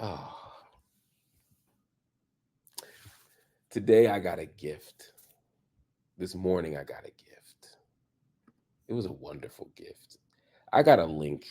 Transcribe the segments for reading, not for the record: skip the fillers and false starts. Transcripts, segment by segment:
Oh, today I got a gift. This morning I got a gift. It was a wonderful gift. I got a link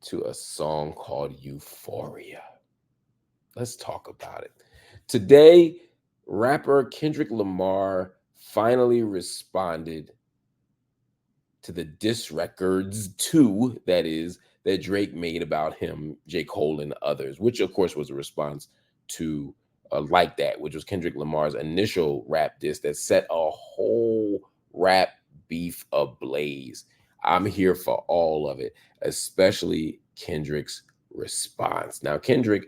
to a song called Euphoria. Let's talk about it. Today, rapper Kendrick Lamar finally responded to the diss records 2, that is, that Drake made about him, J. Cole, and others, which of course was a response to Like That, which was Kendrick Lamar's initial rap diss that set a whole rap beef ablaze. I'm here for all of it, especially Kendrick's response. Now, Kendrick,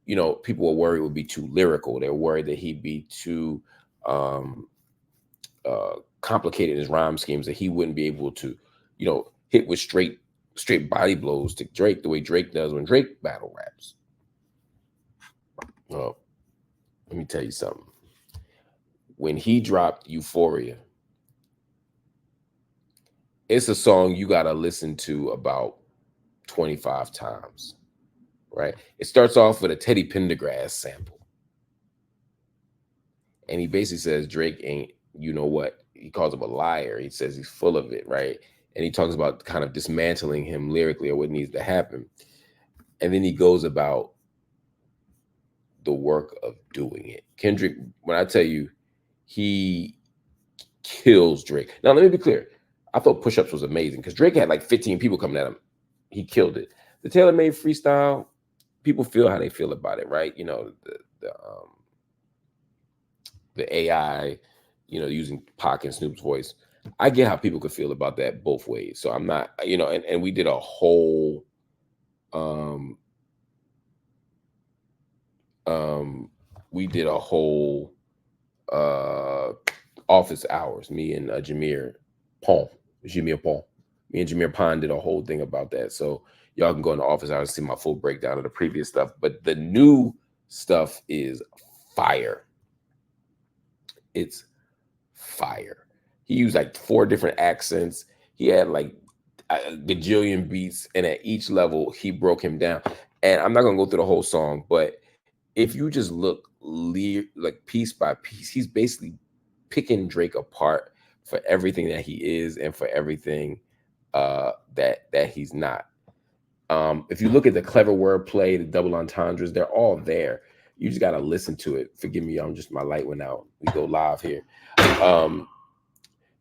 people were worried would be too lyrical. They're worried that he'd be too um, complicated in his rhyme schemes, that he wouldn't be able to, hit with straight body blows to Drake the way Drake does when Drake battle raps. Well, let me tell you something. When he dropped Euphoria, it's a song you got to listen to about 25 times, right? It starts off with a Teddy Pendergrass sample. And he basically says Drake ain't, you know what? He calls him a liar. He says he's full of it, right? And he talks about kind of dismantling him lyrically or what needs to happen. And then he goes about the work of doing it. Kendrick, when I tell you, he kills Drake. Now, let me be clear. I thought Push Ups was amazing because Drake had like 15 people coming at him. He killed it. The Taylor Made freestyle, people feel how they feel about it, right? The AI, using Pac and Snoop's voice. I get how people could feel about that both ways. So I'm not, and we did a whole um we did a whole office hours, me and Jameer Pong. Jameer Pong. Me and Jameer Pond did a whole thing about that. So y'all can go in the office hours and see my full breakdown of the previous stuff. But the new stuff is fire. It's fire. He used like 4 different accents. He had like a gajillion beats, and at each level, he broke him down. And I'm not gonna go through the whole song, but if you just look like piece by piece, he's basically picking Drake apart for everything that he is and for everything that he's not. If you look at the clever wordplay, the double entendres, they're all there. You just gotta listen to it. Forgive me, my light went out. We go live here.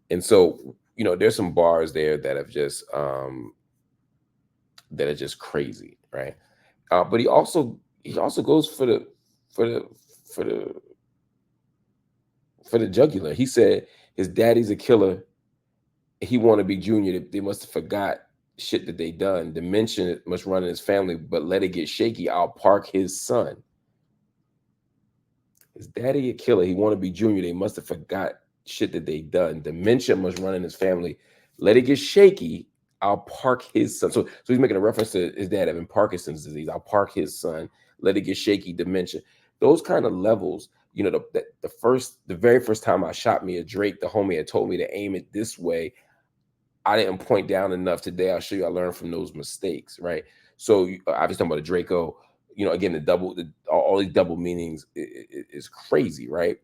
And so, there's some bars there that have just that are just crazy, right? But he also goes for the for the for the jugular. He said his daddy's a killer. He want to be junior. They must have forgot shit that they done. Dementia must run in his family, but let it get shaky. I'll park his son. His daddy a killer. He want to be junior. They must have forgot shit that they done. Dementia must run in his family. Let it get shaky. I'll park his son. So he's making a reference to his dad having Parkinson's disease. I'll park his son. Let it get shaky. Dementia. Those kind of levels. The very first time I shot me a Drake, the homie had told me to aim it this way. I didn't point down enough. Today I'll show you I learned from those mistakes, right? So obviously talking about a Draco, again, all these double meanings is crazy, right?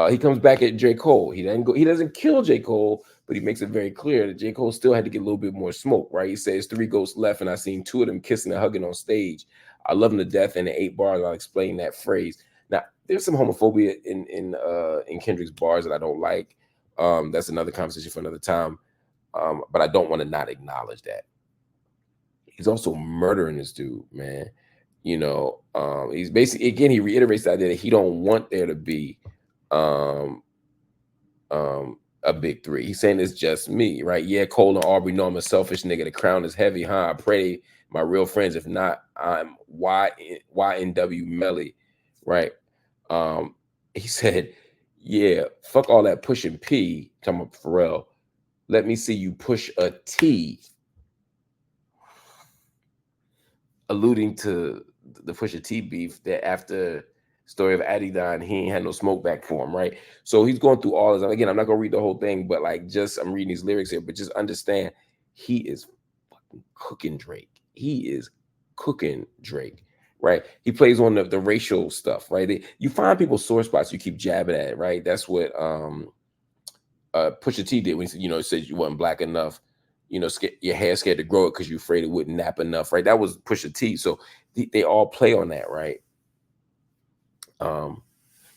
He comes back at J. Cole. He doesn't kill J. Cole, but he makes it very clear that J. Cole still had to get a little bit more smoke, right? He says 3 ghosts left, and I seen 2 of them kissing and hugging on stage. I love him to death, and in 8 bars, I'll explain that phrase. Now, there's some homophobia in Kendrick's bars that I don't like. That's another conversation for another time. But I don't want to not acknowledge that. He's also murdering this dude, man. He's basically, again, he reiterates the idea that he don't want there to be a big 3. He's saying it's just me, right? Yeah, Cole and Aubrey know I'm a selfish nigga. The crown is heavy, huh? I pray my real friends. If not, I'm YNW Melly, right? He said, yeah, fuck all that pushing P. Talking about Pharrell. Let me see you push a T, alluding to the Pusha T beef that after story of Adidon, he ain't had no smoke back for him, right? So he's going through all this. Again, I'm not gonna read the whole thing, but I'm reading these lyrics here, but just understand he is fucking cooking Drake. He is cooking Drake. right? He plays on the racial stuff, right? You find people's sore spots, you keep jabbing at it, right? That's what Pusha T did when he said you wasn't black enough, your hair scared to grow it because you're afraid it wouldn't nap enough, right? That was Pusha T. So they all play on that, right?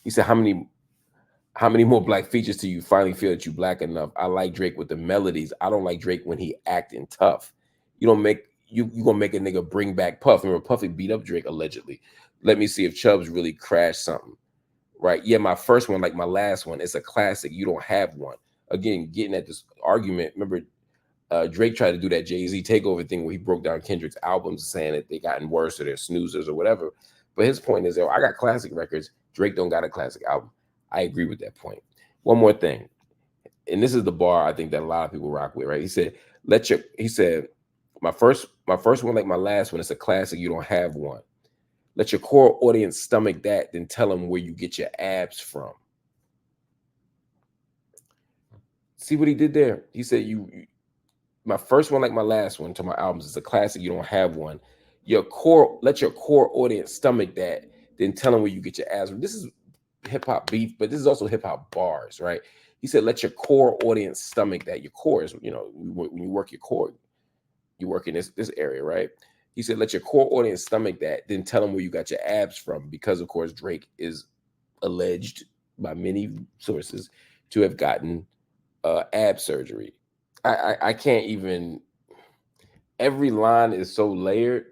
He said, how many more black features till you finally feel that you black enough? I like Drake with the melodies. I don't like Drake when he acting tough. You don't make you gonna make a nigga bring back Puff. Remember, Puffy beat up Drake allegedly. Let me see if Chubbs really crashed something. Right? Yeah, my first one, like my last one, it's a classic. You don't have one. Again, getting at this argument. Remember, Drake tried to do that Jay-Z takeover thing where he broke down Kendrick's albums, saying that they gotten worse or they're snoozers or whatever. But his point is, I got classic records. Drake don't got a classic album. I agree with that point. One more thing, and this is the bar I think that a lot of people rock with, right? He said, my first one, like my last one, it's a classic. You don't have one. Let your core audience stomach that, then tell them where you get your abs from. See what he did there? He said, my first one, like my last one, to my albums, is a classic. You don't have one. Let your core audience stomach that, then tell them where you get your abs from. This is hip hop beef, but this is also hip hop bars, right? He said, let your core audience stomach that. Your core is, when you work your core, you work in this area, right? He said, let your core audience stomach that, then tell them where you got your abs from. Because, of course, Drake is alleged by many sources to have gotten ab surgery. I can't even, every line is so layered.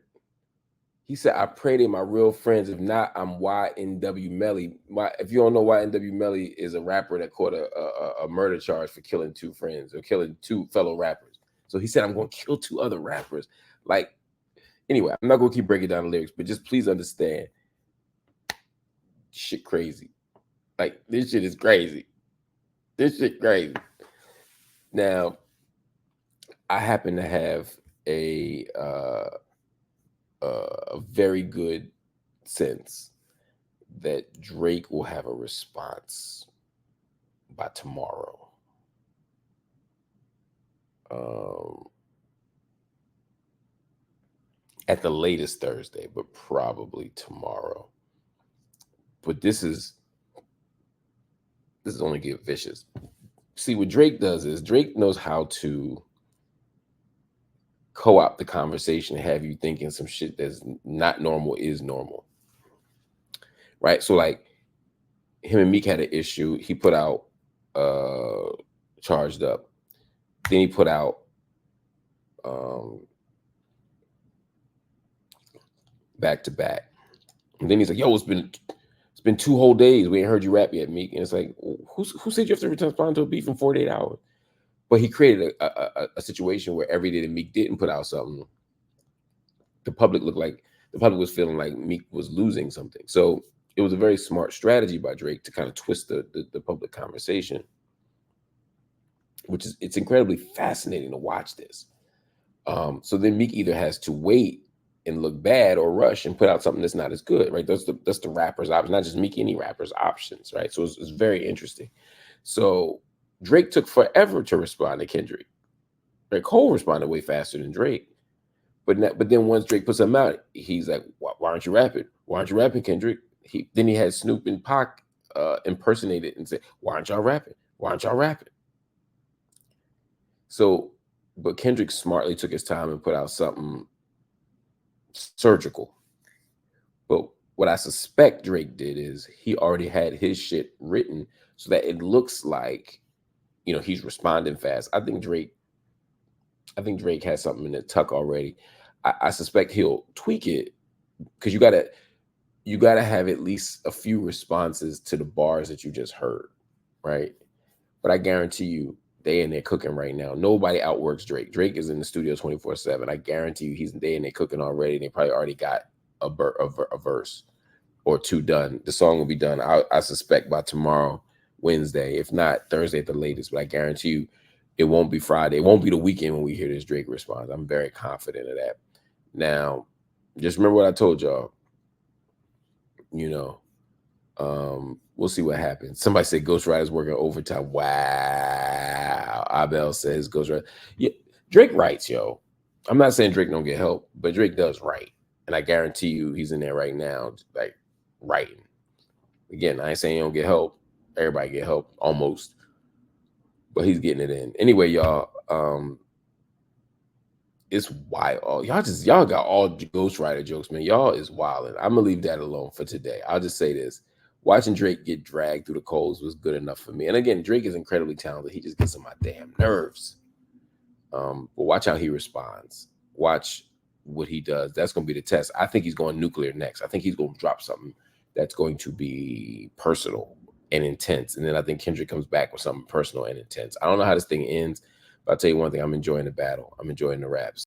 He said, I pray they're my real friends. If not, I'm YNW Melly. If you don't know, YNW Melly is a rapper that caught a murder charge for killing two friends or killing two fellow rappers. So he said, I'm going to kill two other rappers. Like, anyway, I'm not going to keep breaking down the lyrics, but just please understand, shit crazy. Like, this shit is crazy. This shit crazy. Now, I happen to have a very good sense that Drake will have a response by tomorrow. At the latest Thursday, but probably tomorrow. But this is only get vicious. See, what Drake does is Drake knows how to co-opt the conversation and have you thinking some shit that's not normal is normal. Right? So like him and Meek had an issue. He put out Charged Up. Then he put out Back to Back. And then he's like, yo, it's been 2 whole days. We ain't heard you rap yet, Meek. And it's like, who said you have to respond to a beef in 48 hours? But he created a situation where every day that Meek didn't put out something, the public was feeling like Meek was losing something. So it was a very smart strategy by Drake to kind of twist the public conversation, it's incredibly fascinating to watch this. So then Meek either has to wait and look bad or rush and put out something that's not as good, right? That's the rapper's option, not just Meek, any rapper's options, right? So it's very interesting. So Drake took forever to respond to Kendrick. Right? Cole responded way faster than Drake. But then once Drake puts him out, he's like, why aren't you rapping? Why aren't you rapping, Kendrick? Then he had Snoop and Pac impersonate it and say, why aren't y'all rapping? Why aren't y'all rapping? So, but Kendrick smartly took his time and put out something surgical. But what I suspect Drake did is he already had his shit written so that it looks like, he's responding fast. I think Drake has something in the tuck already. I suspect he'll tweak it because you gotta have at least a few responses to the bars that you just heard, right? But I guarantee you, they in there cooking right now. Nobody outworks Drake. Drake is in the studio 24/7. I guarantee you, he's they in there cooking already. They probably already got a verse or 2 done. The song will be done, I suspect, by tomorrow, Wednesday, if not Thursday at the latest. But I guarantee you, it won't be Friday. It won't be the weekend when we hear this Drake response. I'm very confident of that. Now, just remember what I told y'all. We'll see what happens. Somebody said Ghost Rider's working overtime. Wow. Abel says Ghost Rider. Yeah, Drake writes, yo. I'm not saying Drake don't get help, but Drake does write. And I guarantee you he's in there right now, like writing. Again, I ain't saying you don't get help. Everybody get help almost. But he's getting it in. Anyway, y'all, it's wild. Y'all got all ghostwriter jokes, man. Y'all is wilding. I'm gonna leave that alone for today. I'll just say this. Watching Drake get dragged through the coals was good enough for me. And again, Drake is incredibly talented. He just gets on my damn nerves. But watch how he responds. Watch what he does. That's going to be the test. I think he's going nuclear next. I think he's going to drop something that's going to be personal and intense. And then I think Kendrick comes back with something personal and intense. I don't know how this thing ends, but I'll tell you one thing. I'm enjoying the battle. I'm enjoying the raps.